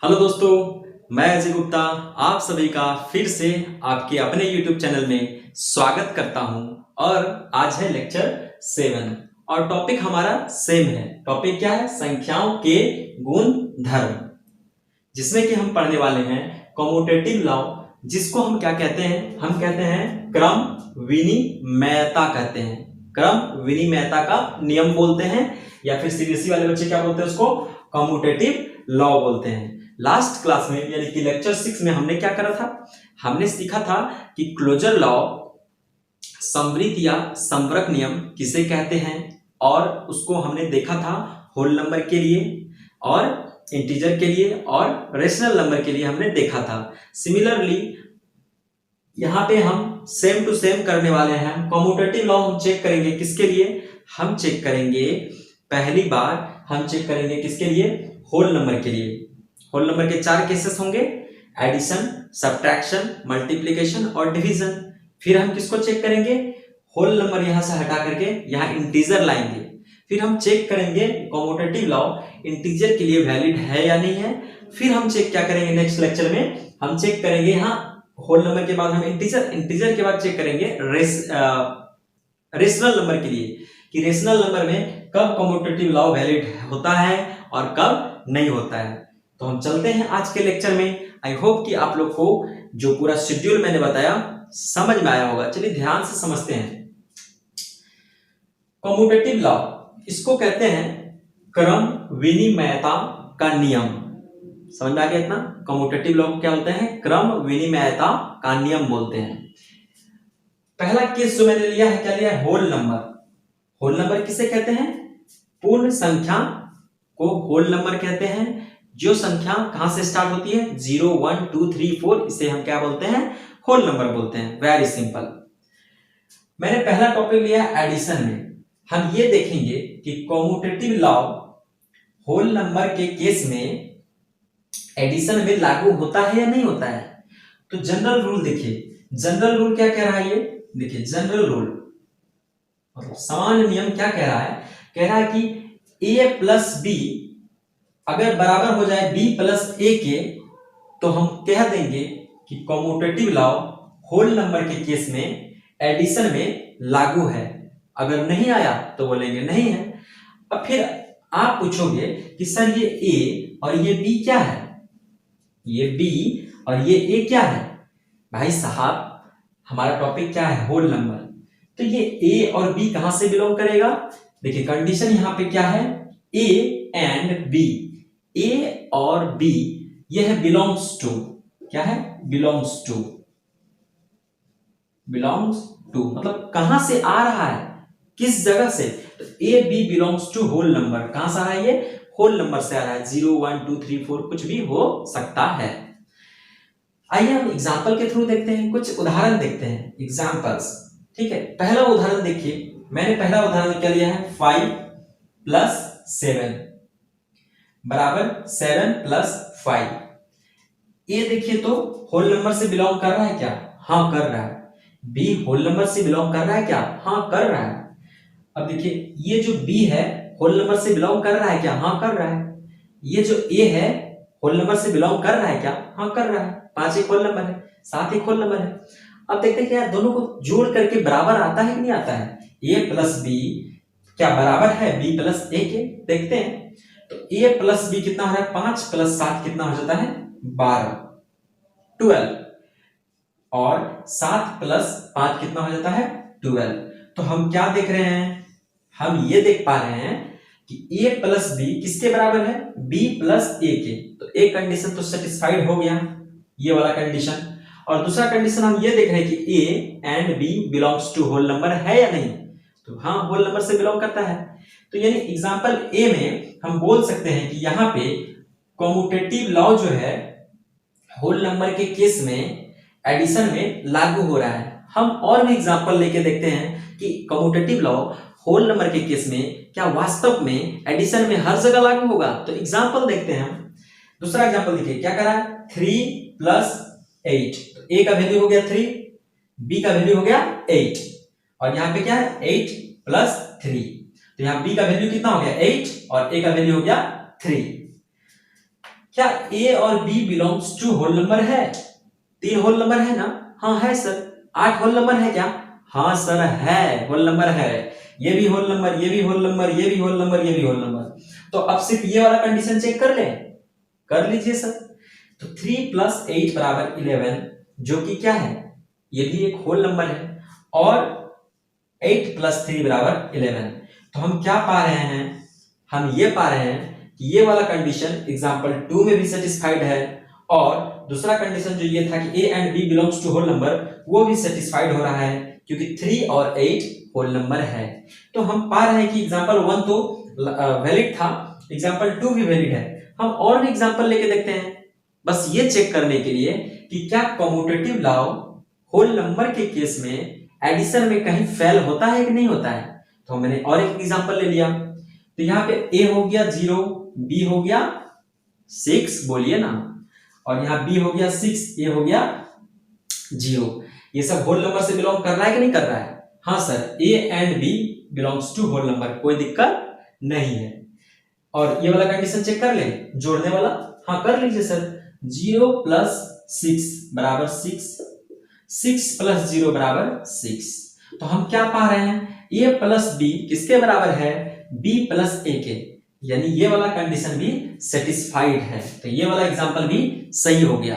Hello दोस्तों, मैं अजय गुप्ता आप सभी का फिर से आपके अपने YouTube चैनल में स्वागत करता हूं। और आज है लेक्चर 7 और टॉपिक हमारा सेम है। टॉपिक क्या है? संख्याओं के गुण धर्म, जिसमें कि हम पढ़ने वाले हैं कम्यूटेटिव लॉ, जिसको हम क्या कहते हैं? हम कहते हैं क्रम विनिमयता कहते हैं। क्रम विनिमयता का नियम बोलते हैं, या फिर सीबीएसई वाले बच्चे क्या बोलते हैं? उसको कम्यूटेटिव लॉ बोलते हैं। लास्ट क्लास में यानी कि लेक्चर 6 में हमने क्या करा था? हमने सीखा था कि क्लोजर लॉ, समवृत्त या समवृक नियम किसे कहते हैं, और उसको हमने देखा था होल नंबर के लिए और इंटीजर के लिए और रेशनल नंबर के लिए हमने देखा था। सिमिलरली यहाँ पे हम सेम टू सेम करने वाले हैं। कम्यूटेटिव लॉ हम चेक करेंगे किसके लिए? हम चेक करेंगे, पहली बार हम चेक करेंगे किसके लिए? होल नंबर के लिए। होल नंबर के 4 केसेस होंगे: एडिशन, सब्ट्रैक्शन, मल्टीप्लिकेशन और डिवीजन। फिर हम किसको चेक करेंगे? होल नंबर यहां से हटा करके यहां इंटीजर लाएंगे। फिर हम चेक करेंगे कम्यूटेटिव लॉ इंटीजर के लिए वैलिड है या नहीं है। फिर हम चेक क्या करेंगे? नेक्स्ट लेक्चर में हम चेक करेंगे यहाँ होल नंबर के बाद हम इंटीजर के बाद चेक करेंगे रेशनल नंबर के लिए कि रेशनल नंबर में कब कम्यूटेटिव लॉ वैलिड होता है और कब नहीं होता है। तो हम चलते हैं आज के लेक्चर में। आई होप कि आप लोग को जो पूरा शेड्यूल मैंने बताया समझ में आया होगा। चलिए ध्यान से समझते हैं। कम्यूटेटिव लॉ, इसको कहते हैं क्रम विनिमयता का नियम। समझ में आ गया इतना? कम्यूटेटिव लॉ क्या बोलते हैं? क्रम विनिमयता का नियम बोलते हैं। पहला केस जो मैंने लिया है, क्या लिया है? Whole number. होल नंबर किसे कहते हैं? पूर्ण संख्या को होल नंबर कहते हैं। जो संख्या कहां से स्टार्ट होती है? 0, 1, 2, 3, 4, इसे हम क्या बोलते हैं? होल नंबर बोलते हैं। Very simple. मैंने पहला टॉपिक लिया है एडिशन में। हम ये देखेंगे कि कम्यूटेटिव लॉ होल नंबर के केस में एडिशन में लागू होता है या नहीं होता है। तो जनरल रूल देखिए, जनरल रूल क्या कह रहा है? ये देखिए जनरल रूल, मतलब सामान्य नियम क्या कह रहा है? कह रहा है कि a प्लस बी अगर बराबर हो जाए b प्लस ए के, तो हम कह देंगे कि कम्यूटेटिव लॉ होल नंबर के केस में एडिशन में लागू है। अगर नहीं आया तो बोलेंगे नहीं है। अब फिर आप पूछोगे कि सर ये a और ये b क्या है? ये b और ये a क्या है? भाई साहब, हमारा टॉपिक क्या है? Whole number. तो ये a और b कहां से बिलोंग करेगा? देखिए कंडीशन यहां पे क्या है? a एंड b, a और b यह बिलोंग्स टू, क्या है? बिलोंग्स टू, बिलोंग्स टू मतलब कहां से आ रहा है, किस जगह से? तो a b belongs to whole number. कहां से आ रहा है? ये होल नंबर से आ रहा है। 0, 1, 2, 3, 4 कुछ भी हो सकता है। आइए हम एग्जाम्पल के थ्रू देखते हैं, कुछ उदाहरण देखते हैं, एग्जाम्पल्स। ठीक है, पहला उदाहरण देखिए। मैंने पहला उदाहरण क्या लिया है? 5 प्लस 7 बराबर 7 प्लस 5। ये देखिए तो होल नंबर से बिलोंग कर रहा है क्या? हाँ कर रहा है। बी होल नंबर से बिलोंग कर रहा है क्या? हाँ कर रहा है। अब देखिए ये जो बी है होल नंबर से बिलोंग कर रहा है क्या? हाँ कर रहा है। ये जो ए है होल नंबर से बिलोंग कर रहा है क्या? हाँ कर रहा है। 5 एक होल नंबर है, 7 एक होल नंबर है। अब देखते हैं क्या दोनों को जोड़ करके बराबर आता है कि नहीं आता है? a प्लस बी क्या बराबर है b प्लस ए के? देखते हैं। तो a प्लस बी कितना हो रहा है? 5 प्लस 7 कितना हो जाता है? 12, 12। और 7 प्लस 5 कितना हो जाता है? 12। तो हम क्या देख रहे हैं? हम ये देख पा रहे हैं कि a प्लस बी किसके बराबर है? b प्लस ए के। तो एक कंडीशन तो सेटिस्फाइड हो गया, ये वाला कंडीशन। और दूसरा कंडीशन हम ये देख रहे हैं कि a and b belongs to whole number है या नहीं? तो हाँ होल नंबर से बिलोंग करता है। तो यानी एग्जांपल ए में हम बोल सकते हैं कि यहाँ पे कम्यूटेटिव लॉ जो है होल नंबर के केस में एडिशन में लागू हो रहा है। हम और भी एग्जांपल लेके देखते हैं कि कम्यूटेटिव लॉ होल नंबर के केस में क्या वास्तव में एडिशन में हर जगह लागू होगा। तो एग्जांपल देखते हैं हम। दूसरा एग्जांपल देखिए, क्या करा है? 3 प्लस 8। तो a का वैल्यू हो गया 3, b का वैल्यू हो गया 8, और यहाँ पे क्या है? 8 प्लस 3। तो यहाँ b का वैल्यू कितना हो गया? 8 और a का वैल्यू हो गया 3। क्या ए और B belongs to whole number है? 3 होल नंबर है ना? हाँ है सर। 8 होल नंबर है क्या? हाँ सर है, होल नंबर है। ये भी होल नंबर, ये भी होल नंबर, ये भी होल नंबर, ये भी होल नंबर। तो अब सिर्फ ये वाला कंडीशन चेक कर ले, कर लीजिए सर। तो 3 + 8 = 11, जो कि क्या है, ये भी एक होल नंबर है। और 8 + 3 = 11। तो हम क्या पा रहे हैं, हम ये पा रहे हैं कि ये वाला कंडीशन एग्जांपल 2 में भी सेटिस्फाइड है, और दूसरा कंडीशन जो ये था कि A and B belongs to whole number, वो भी सेटिस्फाइड हो रहा है क्योंकि 3 और 8 होल नंबर है। तो हम पा रहे हैं कि एग्जांपल 1 तो वैलिड था, एग्जांपल 2 भी वैलिड है। हम और भी एग्जांपल लेके देखते हैं, बस ये चेक करने के लिए कि क्या कम्यूटेटिव लॉ होल नंबर के केस में एडिशन में कहीं फेल होता है कि नहीं होता है। तो मैंने और एक एग्जांपल ले लिया, तो यहाँ पे a हो गया 0, b हो गया 6, बोलिए ना, और यहाँ b हो गया 6, a हो गया 0। ये सब होल नंबर से बिलोंग कर रहा है कि नहीं कर रहा है? हाँ sir, a and b belongs to whole number, कोई दिक्कत नहीं है। और ये वाला कंडीशन चेक कर ले, जोड़ने वाला, हाँ कर लीजिए सर। 0 + 6 = 6, 6 + 0 = 6। तो हम क्या पा रहे हैं, a + b किसके बराबर है, b + a के, यानी ये वाला कंडीशन भी सेटिस्फाइड है। तो ये वाला एग्जांपल भी सही हो गया।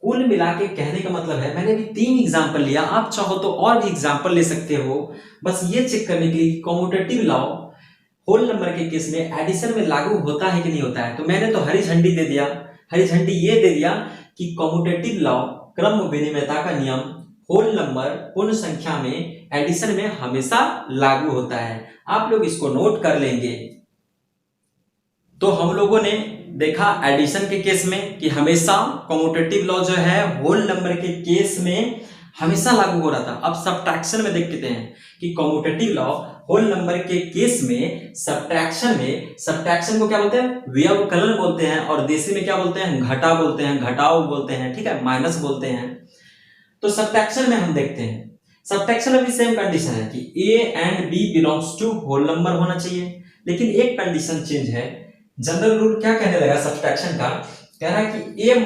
कुल मिला के कहने का मतलब है, मैंने भी 3 एग्जांपल लिया, आप चाहो तो और भी एग्जांपल ले सकते हो, बस ये चेक करने के लिए कम्यूटेटिव लॉ होल नंबर के केस में एडिशन में लागू होता है कि नहीं होता है। तो मैंने तो हरी झंडी दे दिया, हरी झंडी ये दे दिया कि कम्यूटेटिव लॉ क्रम विनिमयता का नियम होल नंबर पूर्ण संख्या में एडिशन में हमेशा लागू होता है। आप लोग इसको नोट कर लेंगे। तो हम लोगों ने देखा एडिशन के केस में कि हमेशा कम्यूटेटिव लॉ जो है होल नंबर के केस में हमेशा लागू हो रहा था। अब सब्ट्रैक्शन में देखते हैं कि कम्यूटेटिव लॉ होल नंबर के केस में सब्ट्रैक्शन को क्या बोलते हैं, व्यवकलन बोलते हैं, और देसी में क्या बोलते हैं, घटा बोलते हैं, घटाव बोलते हैं, ठीक है, माइनस बोलते हैं। तो सब्ट्रैक्शन में हम देखते हैं, सब्ट्रैक्शन में भी सेम कंडीशन है कि a and b belongs to whole number होना चाहिए, लेकिन एक कंडीशन चेंज है। जनरल रूल क्या कहने लगा सब्ट्रैक्शन का, कह रहा है कि a - b =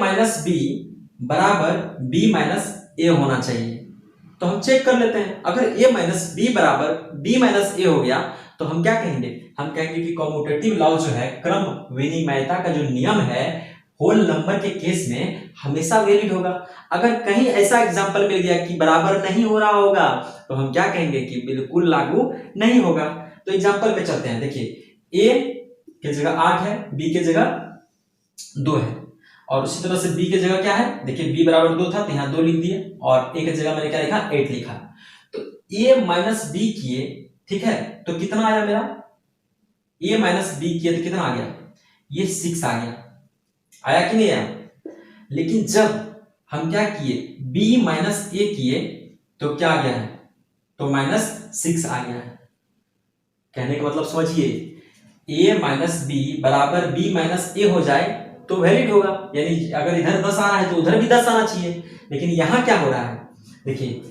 b - a होना चाहिए। तो हम चेक कर लेते हैं, अगर a - b = b - a हो गया तो हम क्या कहेंगे, हम कहेंगे कि कम्यूटेटिव लॉ जो है क्रम विनिमयता का जो नियम है होल नंबर के केस में हमेशा वैलिड होगा। अगर कहीं ऐसा एग्जांपल मिल गया कि बराबर नहीं हो रहा होगा तो हम क्या कहेंगे कि बिल्कुल लागू नहीं होगा। तो एग्जांपल पे चलते हैं, देखिए a के जगह 8 है, b के जगह 2 है, और उसी तरह से b के जगह क्या है, देखिए b = 2 था तो यहाँ 2 लिख दिए, और a के जगह मैंने क्या लिखा, 8 लिखा। तो a - b किए, ठीक है, तो कितना आया मेरा, a - b किए तो कितना आ गया, ये 6 आ गया, आया कि नहीं आया। लेकिन जब हम क्या किए, b - a किए तो क्या आ गया है, तो -6 आ गया है। कहने का मतलब समझिए, a - b = b - a हो जाए तो वैलिड होगा, यानी अगर इधर 10 आ रहा है तो उधर भी 10 आना चाहिए। लेकिन यहां क्या हो रहा है, देखिए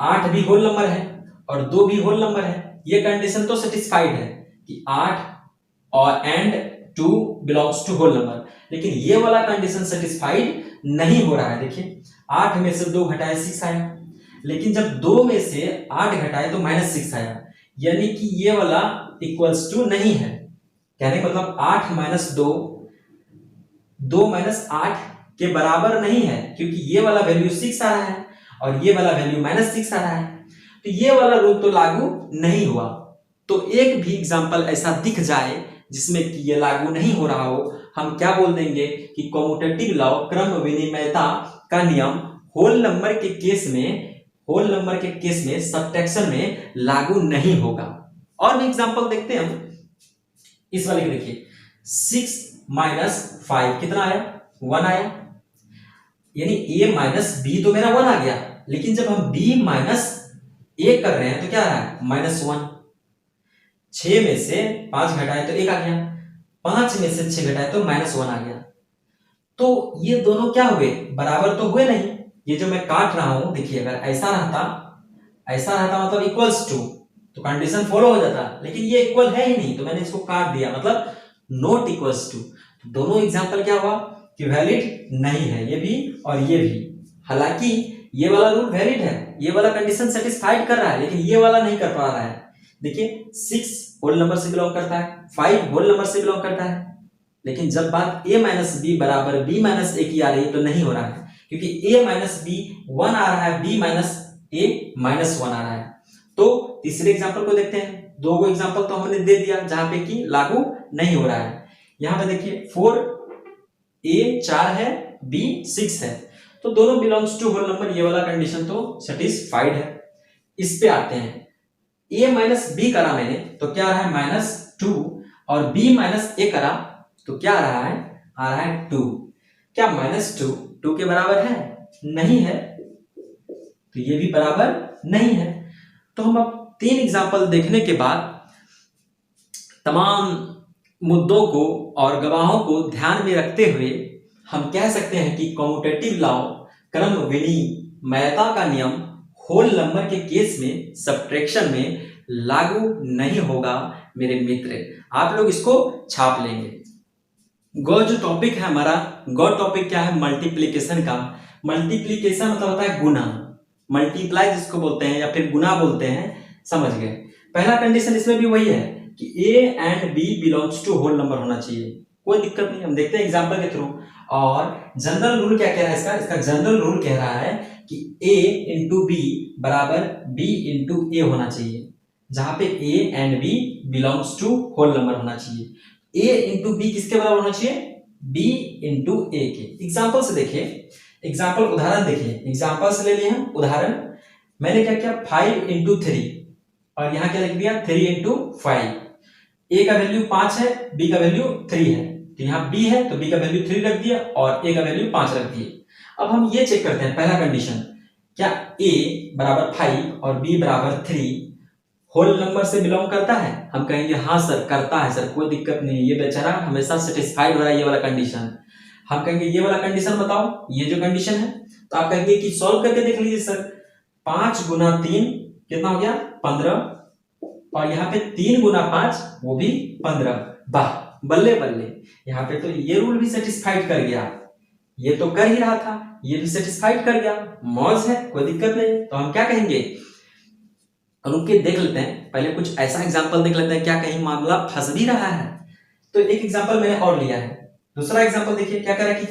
8 भी होल नंबर है और 2 भी होल नंबर है, ये कंडीशन तो सेटिस्फाइड है कि 8 और and 2 belongs to whole number, लेकिन ये वाला कंडीशन सेटिस्फाइड नहीं हो रहा है। देखिए 8 में से 2 घटाए 6 आया, लेकिन जब 2 में से 8 घटाए तो -6 आया, यानी कि ये वाला इक्वल्स टू नहीं है। कहने का मतलब 8 - 2 2 - 8 के बराबर नहीं है, क्योंकि ये वाला वैल्यू 6 आ रहा है और ये वाला वैल्यू -6 आ रहा है, तो ये वाला रूल तो लागू नहीं हुआ। तो एक भी एग्जांपल ऐसा दिख जाए जिसमें कि ये लागू नहीं हो रहा हो, हम क्या बोल देंगे कि कम्यूटेटिव लॉ क्रम विनिमयता का नियम होल नंबर के केस में सब्ट्रैक्शन में लागू नहीं होगा। और भी एग्जांपल देखते हैं हम, इस वाले के देखिए 6 - 5 कितना आया, 1 आया, यानी a - b तो मेरा 1 आ गया, लेकिन जब हम b - a कर रहे हैं तो क्या आ रहा है, -1। 6 में से 5 घटाए तो 1 आ गया, 5 में से 6 घटाए तो -1 आ गया। तो ये दोनों क्या हुए, बराबर तो हुए नहीं। ये जो मैं काट रहा हूं, देखिए अगर ऐसा रहता मतलब इक्वल्स टू, तो कंडीशन फॉलो हो जाता, लेकिन ये इक्वल है ही नहीं, तो मैंने इसको काट दिया, मतलब नॉट इक्वल्स टू। दोनों एग्जांपल क्या हुआ, कि वैलिड नहीं है, ये भी और ये भी। हालांकि ये वाला रूल वैलिड है, ये वाला कंडीशन सेटिस्फाइड कर रहा है, लेकिन ये वाला नहीं कर पा रहा है। देखिए 6 होल नंबर से बिलोंग करता है, 5 होल नंबर से बिलोंग करता है, लेकिन जब बात a माइनस बी बराबर b माइनस ए की आ रही है तो नहीं हो रहा है, क्योंकि a माइनस बी 1 आ रहा है, b माइनस ए माइनस 1 आ रहा है। तो तीसरे एग्जांपल को देखते हैं। दो गो एग्जांपल तो हमने दे दिया जहां पे कि लागू नहीं हो रहा है। यहां पे देखिए 4a 4 है, b 6 है, तो दोनों बिलोंग्स टू होल नंबर, ये वाला कंडीशन तो सेटिस्फाइड है। इस पे आते हैं, a माइनस बी करा मैंने तो क्या आ रहा है -2, और b माइनस ए करा तो क्या आ रहा है, आ रहा है 2। क्या -2 2 के बराबर है? नहीं है, तो ये भी बराबर नहीं है। तो हम अब 3 एग्जाम्पल देखने के बाद तमाम मुद्दों को और गवाहों को ध्यान में रखते हुए हम कह सकते हैं कि कम्यूटेटिव लॉ, क्रम विनिमयता का नियम होल नंबर के केस में सब्ट्रैक्शन में लागू नहीं होगा मेरे मित्र। आप लोग इसको छाप लेंगे। गौ जो टॉपिक है हमारा, गौ टॉपिक क्या है? मल्टीप्लीकेशन का। मल्टीप्लीकेशन मतलब होता है गुना, मल्टीप्लाई जिसको बोलते हैं या फिर गुना बोलते हैं, समझ गए। पहला कंडीशन इसमें भी वही है कि a and b belongs to whole number होना चाहिए, कोई दिक्कत नहीं, हम देखते हैं एग्जांपल के थ्रू। और जनरल रूल क्या कह रहा है इसका? इसका जनरल रूल कह रहा है कि a इंटू बी बराबर b इंटू ए होना चाहिए, जहां पे a and b belongs to whole number होना चाहिए। a इंटू बी किसके बराबर होना चाहिए? b इंटू ए के। एग्जाम्पल से देखिए, एग्जाम्पल उदाहरण देखिए, एग्जाम्पल से ले लिए हम उदाहरण। मैंने क्या किया, 5 इंटू 3, और यहाँ क्या लिख दिया 3 इंटू 5। ए का वैल्यू 5 है, बी का वैल्यू 3 है, तो यहाँ बी है तो बी का वैल्यू 3 रख दिया और ए का वैल्यू 5 रख दिए। अब हम ये चेक करते हैं, पहला कंडीशन, क्या ए बराबर 5 और बी बराबर 3 होल नंबर से बिलोंग करता है? हम कहेंगे हाँ सर करता है सर, कोई दिक्कत नहीं, ये बेचारा हमेशा सेटिस्फाइड हो रहा है ये वाला कंडीशन। हम कहेंगे ये वाला कंडीशन बताओ, ये जो कंडीशन है, तो आप कहेंगे कि सॉल्व करके देख लीजिए सर। 5 गुना 3 कितना हो गया? 15, और यहाँ पे 3 गुना 5 वो भी 15। वाह बल्ले बल्ले, यहाँ पे तो ये रूल भी सेटिस्फाइड कर गया, ये तो कर ही रहा था, ये भी सेटिस्फाइड कर गया, मौज है, कोई दिक्कत नहीं। तो हम क्या कहेंगे, रुक के देख लेते हैं, पहले कुछ ऐसा एग्जाम्पल देख लेते हैं, क्या कहीं मामला फंस भी रहा है। तो एक एग्जाम्पल मैंने और लिया है, दूसरा एग्जाम्पल देखिए क्या कह रहा है कि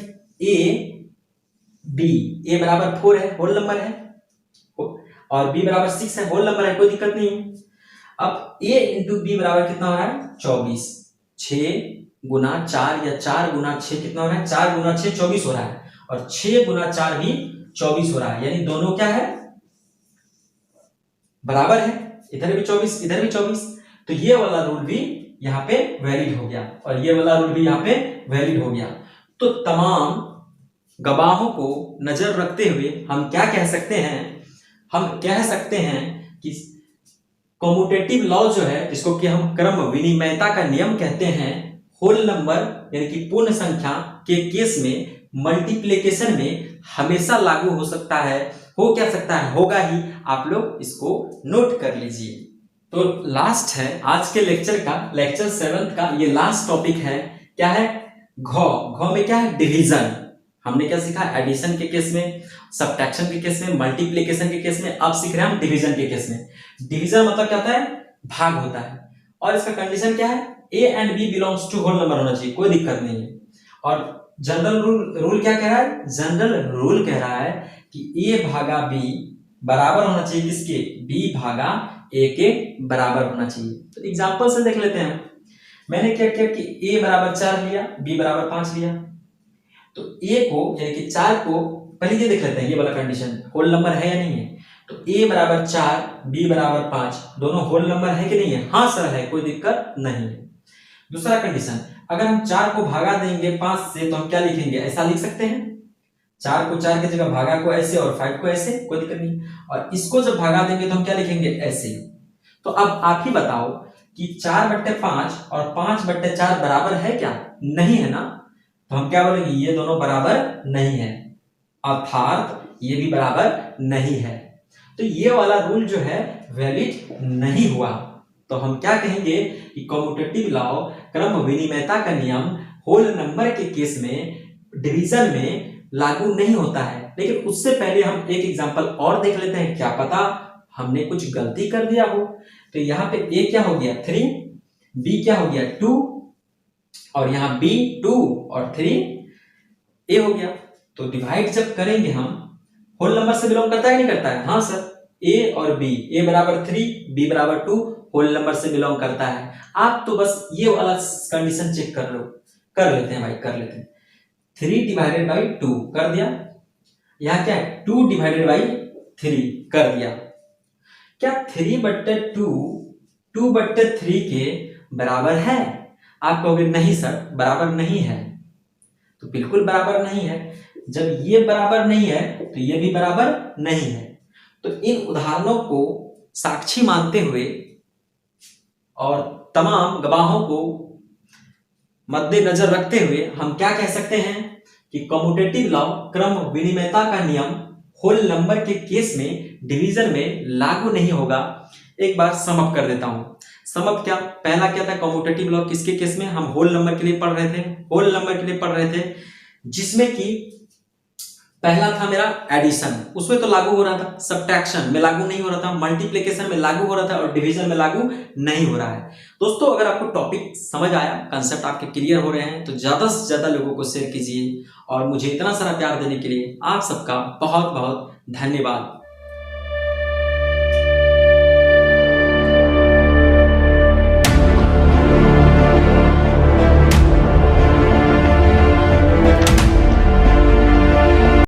ए बराबर 4 है, होल नंबर है, और बी बराबर 6 है, होल नंबर है, कोई दिक्कत नहीं है। अब a इंटू बी बराबर कितना हो रहा है? 24। 6 गुना 4 या 4 गुना 6 कितना हो रहा है? 4 गुना 6 24 हो रहा है, और 6 गुना 4 भी 24 हो रहा है, यानी दोनों क्या है? बराबर है, इधर भी 24 इधर भी 24। तो ये वाला रूल भी यहाँ पे वैलिड हो गया, और ये वाला रूल भी यहाँ पे वैलिड हो गया। तो तमाम गवाहों को नजर रखते हुए हम क्या कह सकते हैं? हम कह सकते हैं कि कम्यूटेटिव लॉ जो है, जिसको कि हम क्रम विनिमयता का नियम कहते हैं, होल नंबर यानी कि पूर्ण संख्या के केस में मल्टीप्लिकेशन में हमेशा लागू हो सकता है। हो क्या सकता है? होगा ही, आप लोग इसको नोट कर लीजिए। तो लास्ट है आज के लेक्चर का, लेक्चर 7 का ये लास्ट टॉपिक है। क्या है? घ में क्या है? डिवीजन। हमने क्या सीखा? एडिशन के केस में, सब्ट्रैक्शन के केस में, मल्टीप्लिकेशन के केस में, अब सीख रहे हैं हम डिवीजन के केस में। डिवीजन मतलब क्या होता है? भाग होता है, और इसका कंडीशन क्या है? a and b belongs to whole number होना चाहिए, कोई दिक्कत नहीं है। और जनरल रूल क्या कह रहा है? जनरल रूल कह रहा है कि a भागा b बराबर होना चाहिए किसके? b भागा a के बराबर होना चाहिए। तो एग्जांपल से देख लेते हैं। मैंने क्या किया कि a बराबर 4 लिया, b बराबर 5 लिया। तो a को यानी कि 4 को पहले ये देख लेते हैं, ये वाला कंडीशन होल नंबर है या नहीं है। तो a बराबर 4 b बराबर 5 दोनों होल नंबर है कि नहीं है? हाँ सर है, कोई दिक्कत नहीं है। दूसरा कंडीशन, अगर हम 4 को भागा देंगे 5 से तो हम क्या लिखेंगे? ऐसा लिख सकते हैं, 4 को 4 की जगह भागा को ऐसे और 5 को ऐसे, कोई दिक्कत नहीं। और इसको जब भागा देंगे तो हम क्या लिखेंगे? ऐसे। तो अब आप ही बताओ कि 4/5 और 5/4 बराबर है क्या? नहीं है ना, तो हम क्या बोलेंगे? ये दोनों बराबर नहीं है, अर्थात ये भी बराबर नहीं है। तो ये वाला रूल जो है वैलिड नहीं हुआ। तो हम क्या कहेंगे कि कम्यूटेटिव लॉ, क्रम विनिमयता का नियम होल नंबर के केस में डिवीजन में लागू नहीं होता है। लेकिन उससे पहले हम एक एग्जांपल और देख लेते हैं, क्या पता हमने कुछ गलती कर दिया हो। तो यहाँ पे a क्या हो गया 3, b क्या हो गया 2 और यहाँ b 2 और 3 a हो गया। तो डिवाइड जब करेंगे हम, होल नंबर से बिलोंग करता है नहीं करता है? हाँ सर, a और b, a बराबर 3 b बराबर 2 होल नंबर से बिलोंग करता है। आप तो बस ये वाला कंडीशन चेक कर लो, कर लेते हैं भाई, कर लेते हैं। 3 डिवाइडेड बाई 2 कर दिया, यहाँ क्या है 2 डिवाइडेड बाई 3 कर दिया। क्या 3/2 के बराबर है? आप कहोगे नहीं सर बराबर नहीं है, तो बिल्कुल बराबर नहीं है। जब ये बराबर नहीं है तो ये भी बराबर नहीं है। तो इन उदाहरणों को साक्षी मानते हुए और तमाम गवाहों को मद्देनजर रखते हुए हम क्या कह सकते हैं कि कम्यूटेटिव लॉ, क्रम विनिमयता का नियम होल नंबर के केस में डिवीजन में लागू नहीं होगा। एक बार सम अप कर देता हूं। सम अप क्या, पहला क्या था कम्यूटेटिव लॉ, किसके केस में? हम होल नंबर के लिए पढ़ रहे थे, होल नंबर के लिए पढ़ रहे थे, जिसमें कि पहला था मेरा एडिशन, उसमें तो लागू हो रहा था, सब्ट्रैक्शन में लागू नहीं हो रहा था, मल्टीप्लिकेशन में लागू हो रहा था और डिवीजन में लागू नहीं हो रहा है। दोस्तों अगर आपको टॉपिक समझ आया, कंसेप्ट आपके क्लियर हो रहे हैं, तो ज्यादा से ज्यादा लोगों को शेयर कीजिए और मुझे इतना सारा प्यार देने के लिए आप सबका बहुत बहुत धन्यवाद।